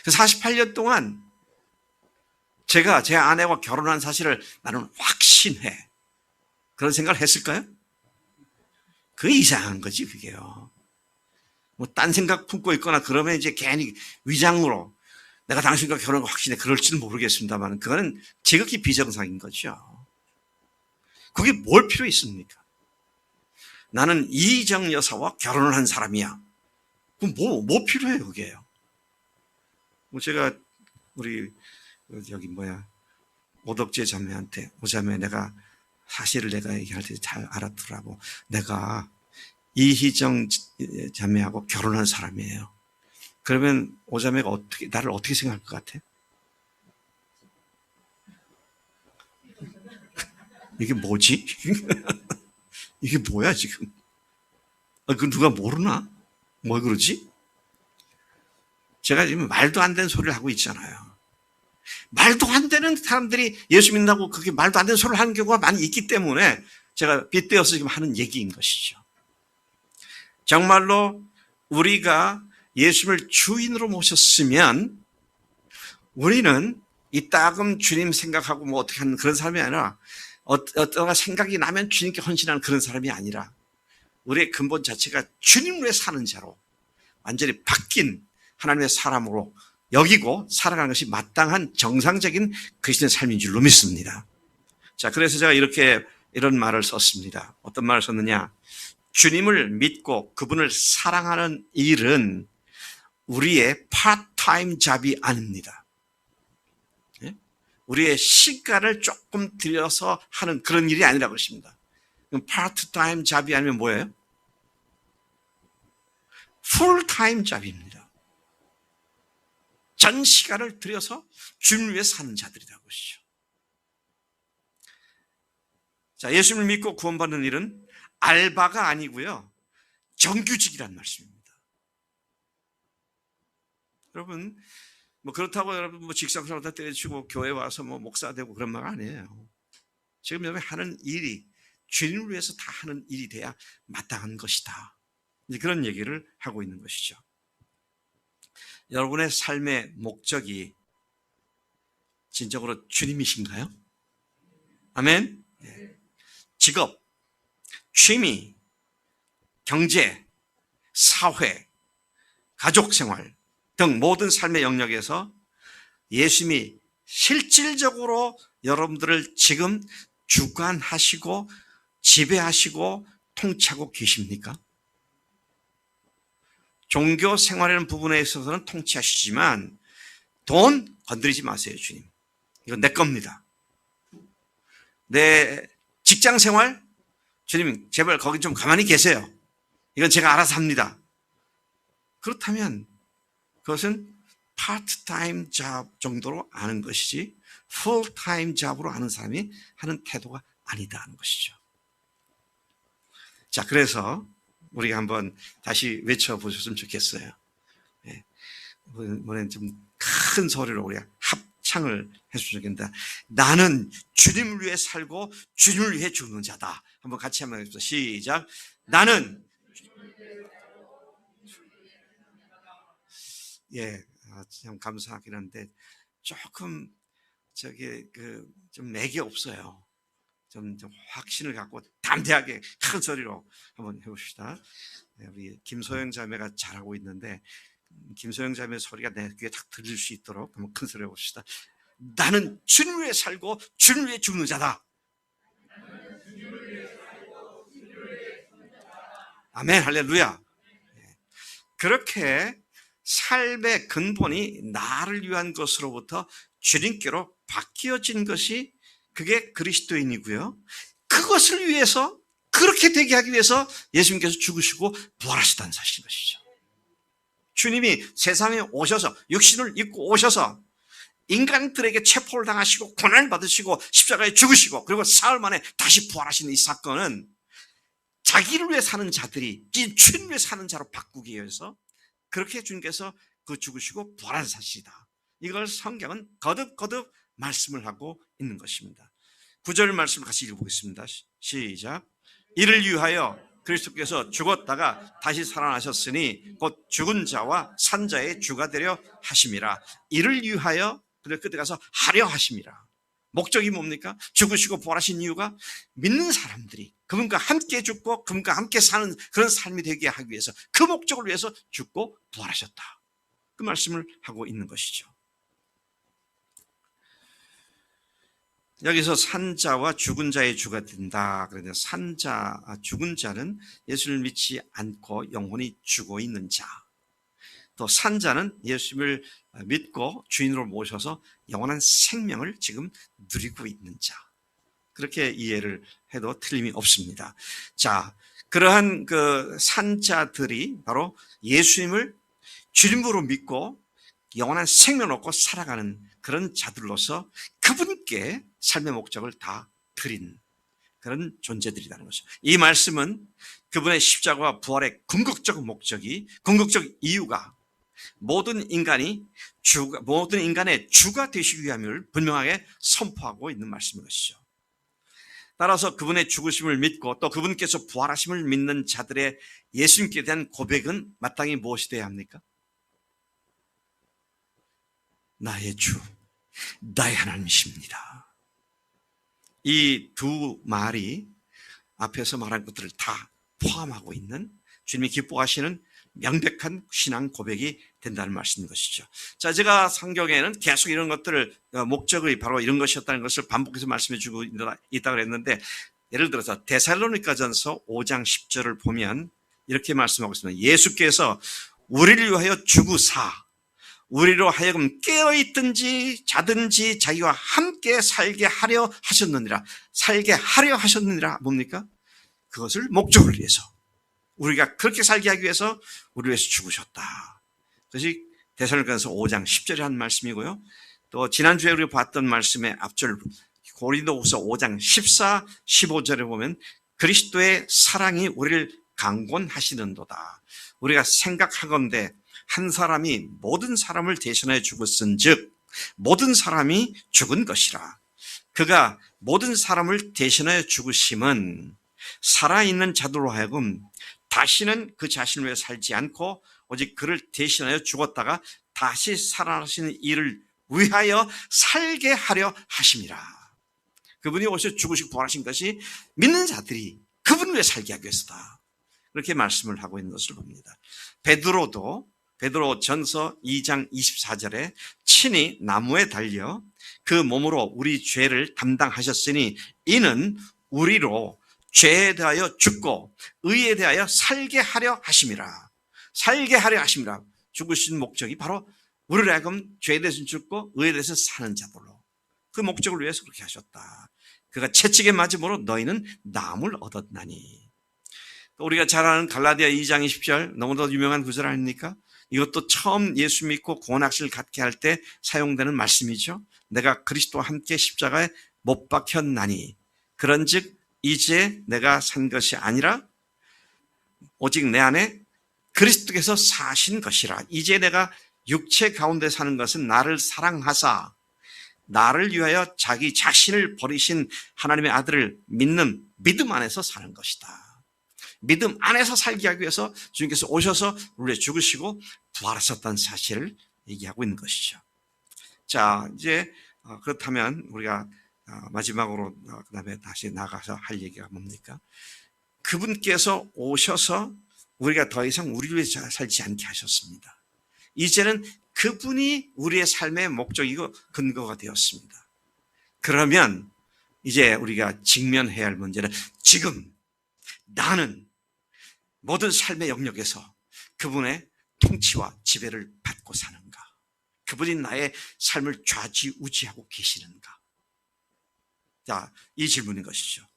그 48년 동안 제가 제 아내와 결혼한 사실을 나는 확신해. 그런 생각을 했을까요? 그게 이상한 거지, 그게요. 뭐, 딴 생각 품고 있거나 그러면 이제 괜히 위장으로 내가 당신과 결혼을 확신해. 그럴지는 모르겠습니다만, 그거는 지극히 비정상인 거죠. 그게 뭘 필요 있습니까? 나는 이희정 여사와 결혼을 한 사람이야. 그럼 뭐 필요해요, 그게요? 뭐 제가, 오덕재 자매한테, 오자매 사실을 내가 얘기할 때 잘 알아두라고. 내가 이희정 자매하고 결혼한 사람이에요. 그러면 오자매가 나를 어떻게 생각할 것 같아? 이게 뭐지? 이게 뭐야, 지금? 그 누가 모르나? 뭐 그러지? 제가 지금 말도 안 되는 소리를 하고 있잖아요. 말도 안 되는 사람들이 예수 믿는다고 그게 말도 안 되는 소리를 하는 경우가 많이 있기 때문에 제가 빗대어서 지금 하는 얘기인 것이죠. 정말로 우리가 예수를 주인으로 모셨으면 우리는 이따금 주님 생각하고 뭐 어떻게 하는 그런 사람이 아니라 어떤 생각이 나면 주님께 헌신하는 그런 사람이 아니라 우리의 근본 자체가 주님을 위해 사는 자로 완전히 바뀐 하나님의 사람으로 여기고 살아가는 것이 마땅한 정상적인 그리스도의 삶인 줄로 믿습니다. 자, 그래서 제가 이런 말을 썼습니다. 어떤 말을 썼느냐? 주님을 믿고 그분을 사랑하는 일은 우리의 파트타임 잡이 아닙니다. 우리의 시간을 조금 들여서 하는 그런 일이 아니라고 그러십니다. 그럼 파트타임 잡이 아니면 뭐예요? 풀타임 잡입니다. 전 시간을 들여서 주님을 위해 사는 자들이라고 하시죠. 자, 예수님을 믿고 구원받는 일은 알바가 아니고요, 정규직이란 말씀입니다. 여러분, 그렇다고 여러분 직장생활 다 때려치고 교회 와서 목사 되고 그런 말 아니에요. 지금 여러분이 하는 일이 주님을 위해서 다 하는 일이 돼야 마땅한 것이다. 이제 그런 얘기를 하고 있는 것이죠. 여러분의 삶의 목적이 진정으로 주님이신가요? 아멘? 네. 직업, 취미, 경제, 사회, 가족생활 등 모든 삶의 영역에서 예수님이 실질적으로 여러분들을 지금 주관하시고 지배하시고 통치하고 계십니까? 종교 생활이라는 부분에 있어서는 통치하시지만 돈 건드리지 마세요, 주님. 이건 내 겁니다. 내 직장 생활, 주님 제발 거기 좀 가만히 계세요. 이건 제가 알아서 합니다. 그렇다면 그것은 파트타임 잡 정도로 아는 것이지 풀타임 잡으로 아는 사람이 하는 태도가 아니다 하는 것이죠. 자, 그래서 우리가 한번 다시 외쳐보셨으면 좋겠어요. 네. 이번엔 좀 큰 소리로 우리가 합창을 했으면 좋겠다. 나는 주님을 위해 살고 주님을 위해 죽는 자다. 한번 같이 한번 해봅시다. 시작. 나는 참 감사하긴 한데 조금 좀 맥이 없어요. 좀 확신을 갖고 담대하게 큰 소리로 한번 해봅시다. 우리 김소영 자매가 잘하고 있는데 김소영 자매 소리가 내 귀에 딱 들릴 수 있도록 한번 큰 소리로 해봅시다. 나는 주님 위해 살고 주님 위해 죽는 자다. 아멘, 할렐루야. 그렇게 삶의 근본이 나를 위한 것으로부터 주님께로 바뀌어진 것이 그게 그리스도인이고요. 그것을 위해서, 그렇게 되게 하기 위해서 예수님께서 죽으시고 부활하셨다는 사실인 것이죠. 주님이 세상에 오셔서 육신을 입고 오셔서 인간들에게 체포를 당하시고 고난을 받으시고 십자가에 죽으시고 그리고 사흘 만에 다시 부활하신 이 사건은 자기를 위해 사는 자들이 주님을 위해 사는 자로 바꾸기 위해서 그렇게 주님께서 그 죽으시고 부활한 사실이다. 이걸 성경은 거듭거듭 말씀을 하고 있는 것입니다. 9절 말씀을 같이 읽어보겠습니다. 시작. 이를 위하여 그리스도께서 죽었다가 다시 살아나셨으니 곧 죽은 자와 산 자의 주가 되려 하심이라. 이를 위하여 그때 가서 하려 하심이라. 목적이 뭡니까? 죽으시고 부활하신 이유가 믿는 사람들이 그분과 함께 죽고 그분과 함께 사는 그런 삶이 되게 하기 위해서 그 목적을 위해서 죽고 부활하셨다. 그 말씀을 하고 있는 것이죠. 여기서 산자와 죽은 자의 주가 된다. 그런데 죽은 자는 예수를 믿지 않고 영혼이 죽어 있는 자. 또 산자는 예수님을 믿고 주인으로 모셔서 영원한 생명을 지금 누리고 있는 자. 그렇게 이해를 해도 틀림이 없습니다. 자, 그러한 그 산자들이 바로 예수님을 주님으로 믿고 영원한 생명을 얻고 살아가는 그런 자들로서 그분께 삶의 목적을 다 드린 그런 존재들이라는 거죠. 이 말씀은 그분의 십자가와 부활의 궁극적 목적이, 궁극적 이유가 모든 인간의 주가 되시기 위함을 분명하게 선포하고 있는 말씀인 것이죠. 따라서 그분의 죽으심을 믿고 또 그분께서 부활하심을 믿는 자들의 예수님께 대한 고백은 마땅히 무엇이 되어야 합니까? 나의 주, 나의 하나님이십니다. 이 두 말이 앞에서 말한 것들을 다 포함하고 있는 주님이 기뻐하시는 명백한 신앙 고백이 된다는 말씀인 것이죠. 자, 제가 성경에는 계속 이런 것들을 목적이 바로 이런 것이었다는 것을 반복해서 말씀해 주고 있다고 했는데 예를 들어서 데살로니가전서 5장 10절을 보면 이렇게 말씀하고 있습니다. 예수께서 우리를 위하여 죽으사 우리로 하여금 깨어있든지 자든지 자기와 함께 살게 하려 하셨느니라. 살게 하려 하셨느니라 뭡니까? 그것을 목적을 위해서 우리가 그렇게 살게 하기 위해서 우리를 위해서 죽으셨다. 그것이 데살로니가전서 5장 10절에 한 말씀이고요. 또 지난주에 우리가 봤던 말씀의 앞절 고린도후서 5장 14, 15절에 보면 그리스도의 사랑이 우리를 강권하시는도다. 우리가 생각하건대 한 사람이 모든 사람을 대신하여 죽었은즉 모든 사람이 죽은 것이라. 그가 모든 사람을 대신하여 죽으심은 살아있는 자들로 하여금 다시는 그 자신을 위해 살지 않고 오직 그를 대신하여 죽었다가 다시 살아나시는 이를 위하여 살게 하려 하심이라. 그분이 오셔서 죽으시고 부활하신 것이 믿는 자들이 그분을 위해 살게 하기 위해서다. 그렇게 말씀을 하고 있는 것을 봅니다. 베드로 전서 2장 24절에 친히 나무에 달려 그 몸으로 우리 죄를 담당하셨으니 이는 우리로 죄에 대하여 죽고 의에 대하여 살게 하려 하심이라. 살게 하려 하심이라. 죽으신 목적이 바로 우리를 하여금 죄에 대해서 죽고 의에 대해서 사는 자들로 그 목적을 위해서 그렇게 하셨다. 그가 채찍에 맞음으로 너희는 나음을 얻었나니. 우리가 잘 아는 갈라디아 2장 20절 너무도 유명한 구절 아닙니까? 이것도 처음 예수 믿고 구원학식을 갖게 할 때 사용되는 말씀이죠. 내가 그리스도와 함께 십자가에 못 박혔나니 그런즉 이제 내가 산 것이 아니라 오직 내 안에 그리스도께서 사신 것이라. 이제 내가 육체 가운데 사는 것은 나를 사랑하사 나를 위하여 자기 자신을 버리신 하나님의 아들을 믿는 믿음 안에서 사는 것이다. 믿음 안에서 살게 하기 위해서 주님께서 오셔서 우리를 죽으시고 부활하셨다는 사실을 얘기하고 있는 것이죠. 자, 이제 그렇다면 우리가 마지막으로 그 다음에 다시 나가서 할 얘기가 뭡니까? 그분께서 오셔서 우리가 더 이상 우리를 위해 살지 않게 하셨습니다. 이제는 그분이 우리의 삶의 목적이고 근거가 되었습니다. 그러면 이제 우리가 직면해야 할 문제는 지금 나는 모든 삶의 영역에서 그분의 통치와 지배를 받고 사는가? 그분이 나의 삶을 좌지우지하고 계시는가? 자, 이 질문인 것이죠.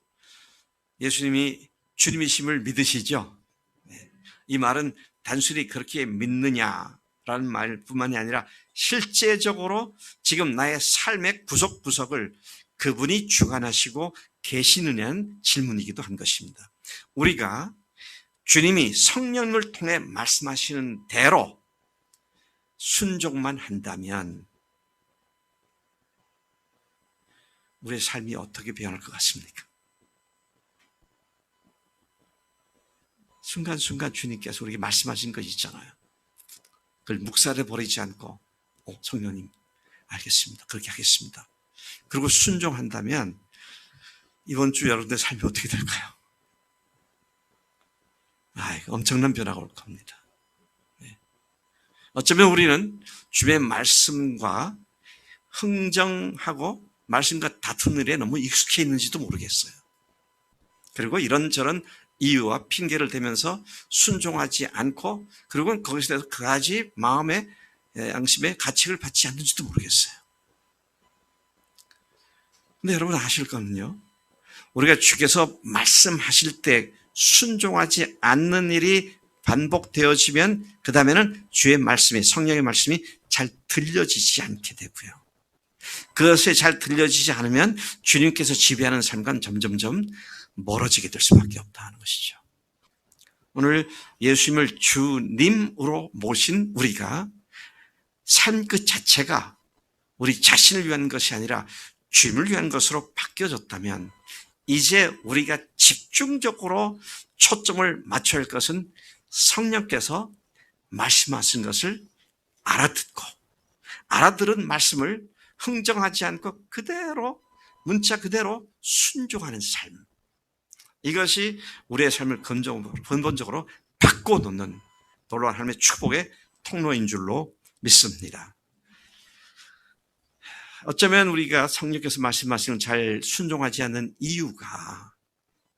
예수님이 주님이심을 믿으시죠? 네. 이 말은 단순히 그렇게 믿느냐라는 말뿐만이 아니라 실제적으로 지금 나의 삶의 구석구석을 그분이 주관하시고 계시느냐는 질문이기도 한 것입니다. 우리가 주님이 성령을 통해 말씀하시는 대로 순종만 한다면 우리의 삶이 어떻게 변할 것 같습니까? 순간순간 주님께서 우리에게 말씀하신 것 있잖아요. 그걸 묵살해 버리지 않고 성령님 알겠습니다. 그렇게 하겠습니다. 그리고 순종한다면 이번 주 여러분의 삶이 어떻게 될까요? 엄청난 변화가 올 겁니다. 네. 어쩌면 우리는 주의 말씀과 흥정하고 말씀과 다투는 일에 너무 익숙해 있는지도 모르겠어요. 그리고 이런저런 이유와 핑계를 대면서 순종하지 않고 그리고 거기서 대해서 그다지 마음의 양심의 가책을 받지 않는지도 모르겠어요. 근데 여러분 아실 거는요. 우리가 주께서 말씀하실 때 순종하지 않는 일이 반복되어지면 그 다음에는 주의 말씀이 성령의 말씀이 잘 들려지지 않게 되고요. 그것이 잘 들려지지 않으면 주님께서 지배하는 삶과는 점점점 멀어지게 될 수밖에 없다 하는 것이죠. 오늘 예수님을 주님으로 모신 우리가 삶 그 자체가 우리 자신을 위한 것이 아니라 주님을 위한 것으로 바뀌어졌다면 이제 우리가 집중적으로 초점을 맞춰야 할 것은 성령께서 말씀하신 것을 알아듣고 알아들은 말씀을 흥정하지 않고 그대로 문자 그대로 순종하는 삶. 이것이 우리의 삶을 근본적으로 바꿔놓는 놀라운 하나님의 축복의 통로인 줄로 믿습니다. 어쩌면 우리가 성령께서 말씀하시는 잘 순종하지 않는 이유가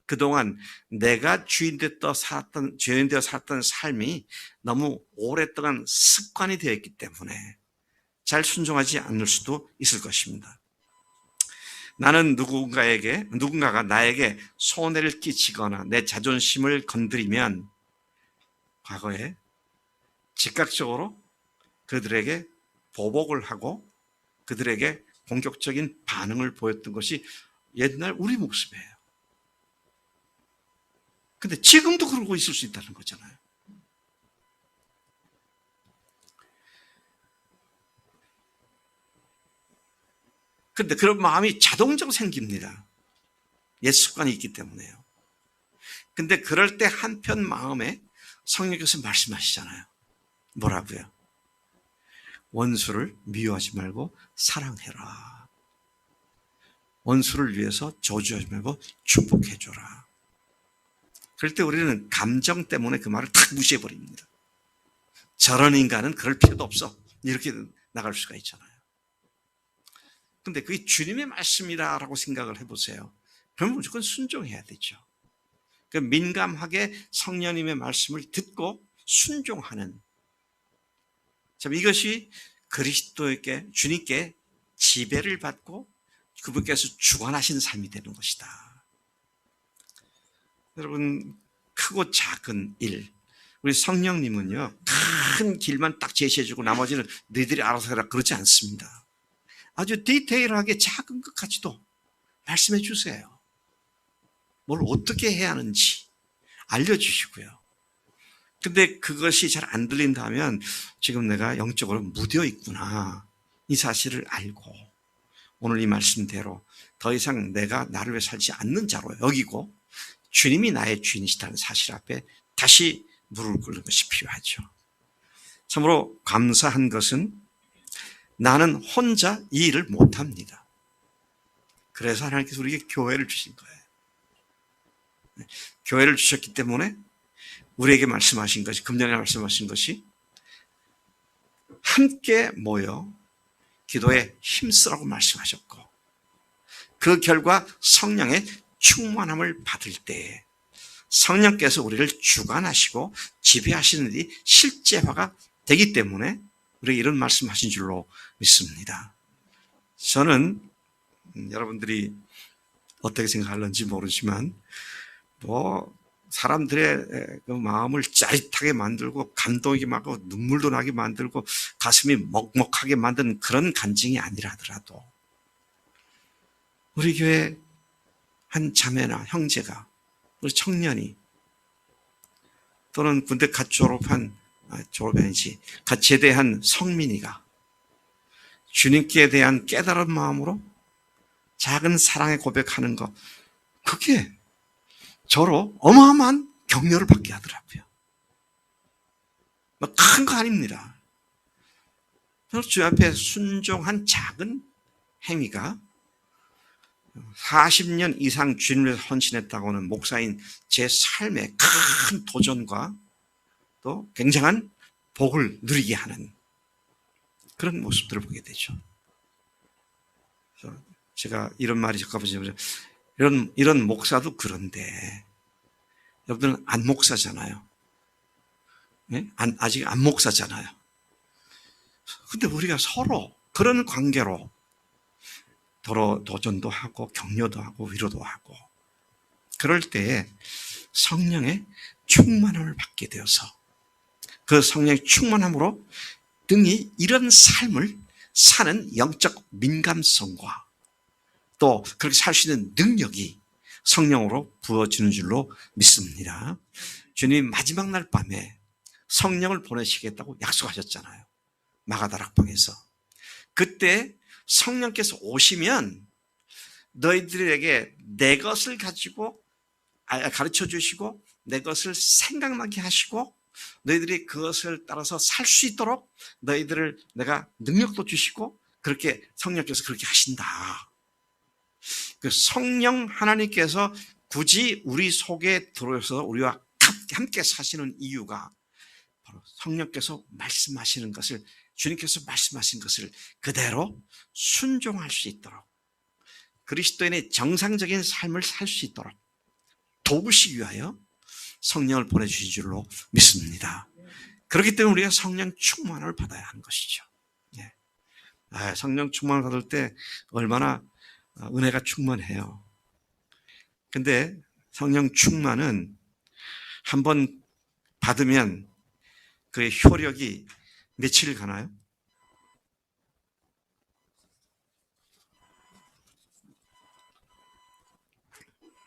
그동안 내가 주인되어 살았던 삶이 너무 오랫동안 습관이 되어 있기 때문에 잘 순종하지 않을 수도 있을 것입니다. 나는 누군가가 나에게 손해를 끼치거나 내 자존심을 건드리면 과거에 즉각적으로 그들에게 보복을 하고 그들에게 공격적인 반응을 보였던 것이 옛날 우리 모습이에요. 근데 지금도 그러고 있을 수 있다는 거잖아요. 그런데 그런 마음이 자동적으로 생깁니다. 옛 습관이 있기 때문에요. 근데 그럴 때 한편 마음에 성령께서 말씀하시잖아요. 뭐라고요? 원수를 미워하지 말고 사랑해라. 원수를 위해서 저주하지 말고 축복해줘라. 그럴 때 우리는 감정 때문에 그 말을 탁 무시해버립니다. 저런 인간은 그럴 필요도 없어. 이렇게 나갈 수가 있잖아요. 근데 그게 주님의 말씀이라고 생각을 해보세요. 그럼 무조건 순종해야 되죠. 그 민감하게 성령님의 말씀을 듣고 순종하는 참 이것이 그리스도에게 주님께 지배를 받고 그분께서 주관하시는 삶이 되는 것이다. 여러분 크고 작은 일 우리 성령님은요 큰 길만 딱 제시해주고 나머지는 너희들이 알아서 해라 그렇지 않습니다. 아주 디테일하게 작은 것까지도 말씀해 주세요. 뭘 어떻게 해야 하는지 알려주시고요. 근데 그것이 잘 안 들린다면 지금 내가 영적으로 무뎌 있구나. 이 사실을 알고 오늘 이 말씀대로 더 이상 내가 나를 위해 살지 않는 자로 여기고 주님이 나의 주인이시다는 사실 앞에 다시 무릎을 꿇는 것이 필요하죠. 참으로 감사한 것은 나는 혼자 이 일을 못합니다. 그래서 하나님께서 우리에게 교회를 주신 거예요. 교회를 주셨기 때문에 우리에게 말씀하신 것이, 금년에 말씀하신 것이 함께 모여 기도에 힘쓰라고 말씀하셨고, 그 결과 성령의 충만함을 받을 때 성령께서 우리를 주관하시고 지배하시는 일이 실제화가 되기 때문에 우리에게 이런 말씀하신 줄로 믿습니다. 저는 여러분들이 어떻게 생각하는지 모르지만 사람들의 그 마음을 짜릿하게 만들고 감동이 나고 눈물도 나게 만들고 가슴이 먹먹하게 만드는 그런 간증이 아니라 하더라도 우리 교회 한 자매나 형제가, 우리 청년이, 또는 군대 갓 졸업한지 갓 제대한 성민이가 주님께 대한 깨달은 마음으로 작은 사랑의 고백하는 것, 그게 저로 어마어마한 격려를 받게 하더라고요. 큰 거 아닙니다. 주 앞에 순종한 작은 행위가 40년 이상 주님을 헌신했다고 하는 목사인 제 삶의 큰 도전과 또 굉장한 복을 누리게 하는 그런 모습들을 보게 되죠. 제가 이런 말이 잠깐만요. 이런 목사도 그런데 여러분들은 안 목사잖아요. 네? 아직 안 목사잖아요. 근데 우리가 서로 그런 관계로 도전도 하고 격려도 하고 위로도 하고 그럴 때에 성령의 충만함을 받게 되어서 그 성령의 충만함으로 등이 이런 삶을 사는 영적 민감성과 또 그렇게 살 수 있는 능력이 성령으로 부어지는 줄로 믿습니다. 주님 마지막 날 밤에 성령을 보내시겠다고 약속하셨잖아요. 마가다락방에서. 그때 성령께서 오시면 너희들에게 내 것을 가지고 가르쳐 주시고 내 것을 생각나게 하시고 너희들이 그것을 따라서 살 수 있도록 너희들을 내가 능력도 주시고 그렇게 성령께서 그렇게 하신다. 그 성령 하나님께서 굳이 우리 속에 들어오셔서 우리와 함께 사시는 이유가 바로 성령께서 말씀하시는 것을, 주님께서 말씀하신 것을 그대로 순종할 수 있도록 그리스도인의 정상적인 삶을 살 수 있도록 도우시기 위하여 성령을 보내주신 줄로 믿습니다. 그렇기 때문에 우리가 성령 충만을 받아야 하는 것이죠. 성령 충만을 받을 때 얼마나 은혜가 충만해요. 근데 성령 충만은 한번 받으면 그의 효력이 며칠 가나요?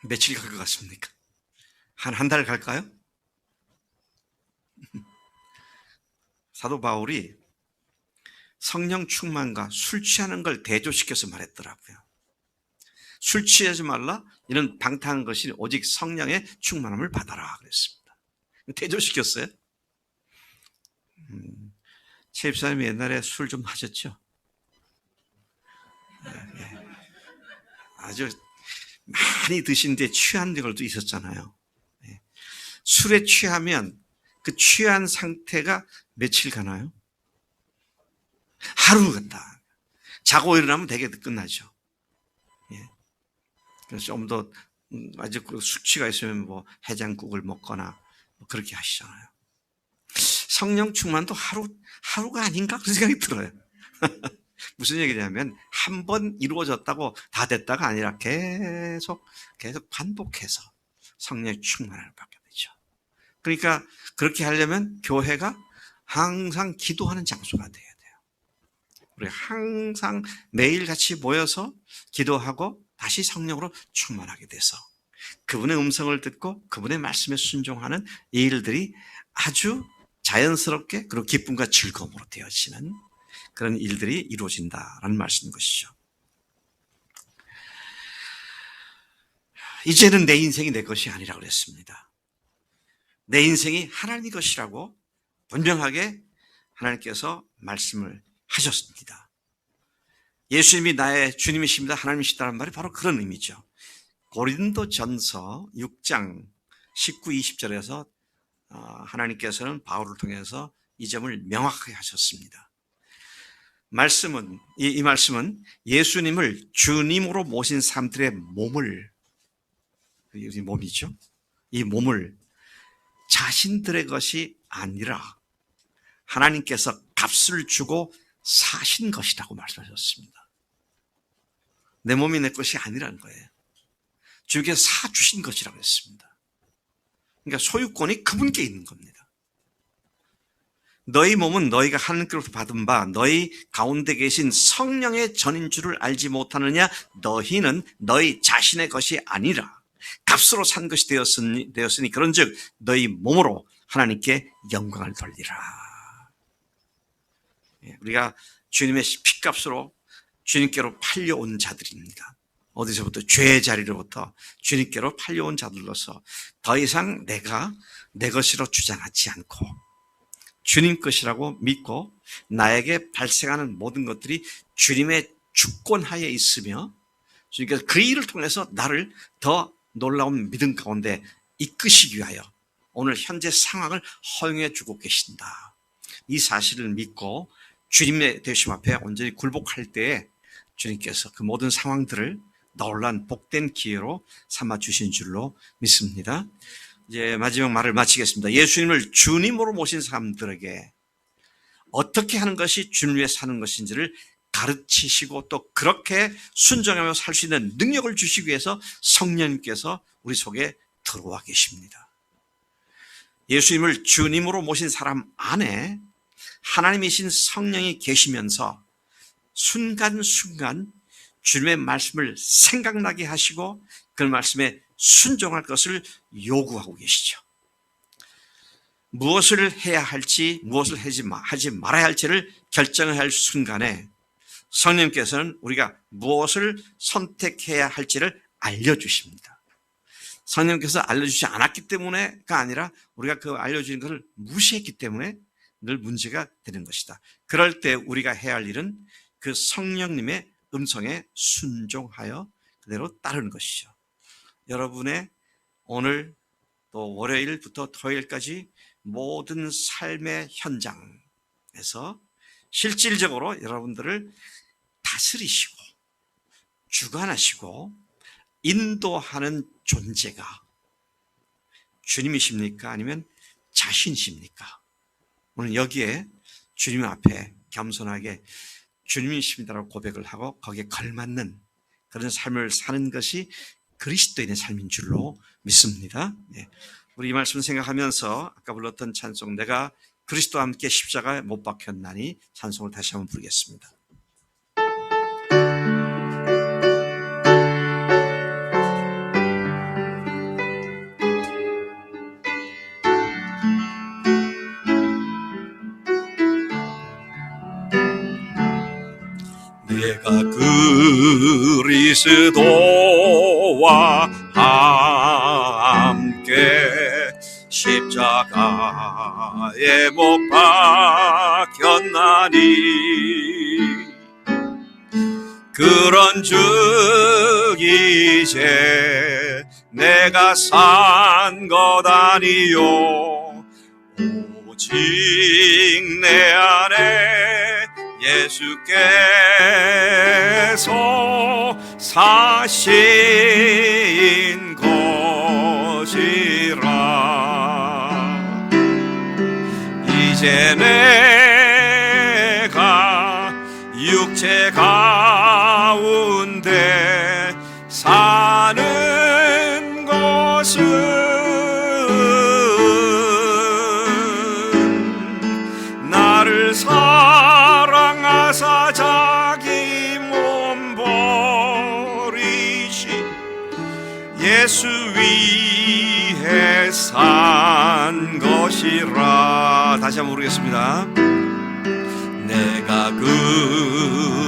며칠 갈 것 같습니까? 한 달 갈까요? 사도 바울이 성령 충만과 술 취하는 걸 대조시켜서 말했더라고요. 술 취하지 말라, 이런 방탕한 것이 오직 성령의 충만함을 받아라 그랬습니다. 대조시켰어요. 최 집사님이 옛날에 술 좀 하셨죠? 아주 많이 드신 뒤에 취한 적도 있었잖아요. 술에 취하면 그 취한 상태가 며칠 가나요? 하루 간다. 자고 일어나면 되게 끝나죠. 그래서 좀 더 아직 숙취가 있으면 해장국을 먹거나 그렇게 하시잖아요. 성령 충만도 하루가 아닌가 그런 생각이 들어요. 무슨 얘기냐면 한 번 이루어졌다고 다 됐다가 아니라 계속 반복해서 성령의 충만을 받게 되죠. 그러니까 그렇게 하려면 교회가 항상 기도하는 장소가 돼야 돼요. 우리 항상 매일같이 모여서 기도하고 다시 성령으로 충만하게 돼서 그분의 음성을 듣고 그분의 말씀에 순종하는 이 일들이 아주 자연스럽게 그리고 기쁨과 즐거움으로 되어지는 그런 일들이 이루어진다라는 말씀인 것이죠. 이제는 내 인생이 내 것이 아니라 그랬습니다. 내 인생이 하나님의 것이라고 분명하게 하나님께서 말씀을 하셨습니다. 예수님이 나의 주님이십니다, 하나님이시다는 말이 바로 그런 의미죠. 고린도전서 6장 19, 20절에서 하나님께서는 바울을 통해서 이 점을 명확하게 하셨습니다. 이 말씀은 예수님을 주님으로 모신 사람들의 몸을, 이 몸이죠. 이 몸을 자신들의 것이 아니라 하나님께서 값을 주고 사신 것이라고 말씀하셨습니다. 내 몸이 내 것이 아니라는 거예요. 주님께서 사주신 것이라고 했습니다. 그러니까 소유권이 그분께 있는 겁니다. 너희 몸은 너희가 하나님께로부터 받은 바 너희 가운데 계신 성령의 전인 줄을 알지 못하느냐? 너희는 너희 자신의 것이 아니라 값으로 산 것이 되었으니 그런즉 너희 몸으로 하나님께 영광을 돌리라. 우리가 주님의 피값으로 주님께로 팔려온 자들입니다. 어디서부터? 죄의 자리로부터 주님께로 팔려온 자들로서 더 이상 내가 내 것으로 주장하지 않고 주님 것이라고 믿고 나에게 발생하는 모든 것들이 주님의 주권하에 있으며 주님께서 그 일을 통해서 나를 더 놀라운 믿음 가운데 이끄시기 위하여 오늘 현재 상황을 허용해 주고 계신다. 이 사실을 믿고 주님의 되심 앞에 온전히 굴복할 때에 주님께서 그 모든 상황들을 놀란 복된 기회로 삼아 주신 줄로 믿습니다. 이제 마지막 말을 마치겠습니다. 예수님을 주님으로 모신 사람들에게 어떻게 하는 것이 주님 위해 사는 것인지를 가르치시고 또 그렇게 순종하며 살 수 있는 능력을 주시기 위해서 성령님께서 우리 속에 들어와 계십니다. 예수님을 주님으로 모신 사람 안에 하나님이신 성령이 계시면서 순간순간 주님의 말씀을 생각나게 하시고 그 말씀에 순종할 것을 요구하고 계시죠. 무엇을 해야 할지 무엇을 하지 말아야 할지를 결정해야 할 순간에 성령님께서는 우리가 무엇을 선택해야 할지를 알려주십니다. 성령님께서 알려주지 않았기 때문에가 아니라 우리가 그 알려주는 것을 무시했기 때문에 늘 문제가 되는 것이다. 그럴 때 우리가 해야 할 일은 그 성령님의 음성에 순종하여 그대로 따르는 것이죠. 여러분의 오늘 또 월요일부터 토요일까지 모든 삶의 현장에서 실질적으로 여러분들을 다스리시고 주관하시고 인도하는 존재가 주님이십니까? 아니면 자신이십니까? 오늘 여기에 주님 앞에 겸손하게 주님이십니다라고 고백을 하고 거기에 걸맞는 그런 삶을 사는 것이 그리스도인의 삶인 줄로 믿습니다. 네. 우리 이 말씀 생각하면서 아까 불렀던 찬송 내가 그리스도와 함께 십자가에 못 박혔나니 찬송을 다시 한번 부르겠습니다. 내가 그리스도와 함께 십자가에 못 박혔나니 그런즉 이제 내가 산 것 아니요 오직 내 안에 예수께서 사신 것이라 이제 내가 육체 가운데 사는 것은 나를 사랑하사 자기 몸 버리신 예수 위해 산 것이라. 다시 한번 부르겠습니다. 내가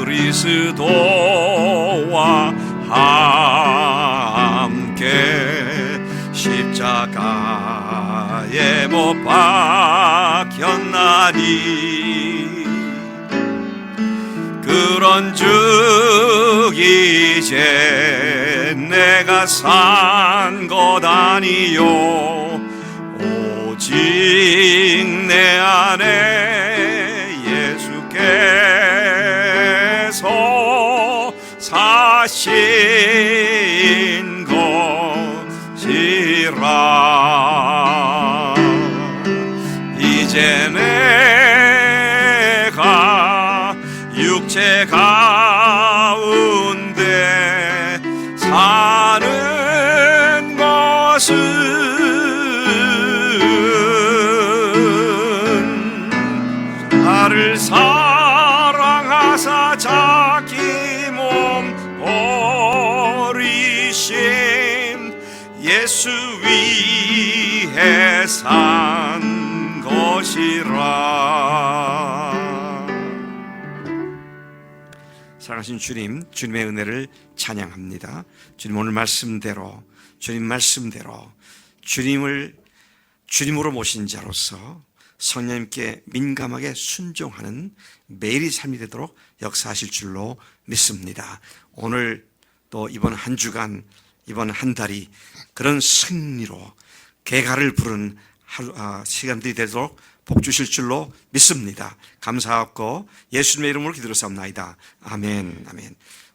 그리스도와 함께 십자가에 못 박혔나니 그런 그런즉 이제 내가 산 것 아니요 오직 내 안에 예수께서 사신 것이라. 이제 내가 육체 가운데 사는 것은 나를 사랑하사 자기 몸 버리신 예수 위해 산 것이라. 사랑하신 주님, 주님의 은혜를 찬양합니다. 주님 오늘 말씀대로, 주님 말씀대로 주님으로 모신 자로서 성령님께 민감하게 순종하는 매일이 삶이 되도록 역사하실 줄로 믿습니다. 오늘 또 이번 한 주간, 이번 한 달이 그런 승리로 개가를 부르는 시간들이 되도록 복 주실 줄로 믿습니다. 감사하고 예수님의 이름으로 기도로 삼나이다. 아멘, 아멘.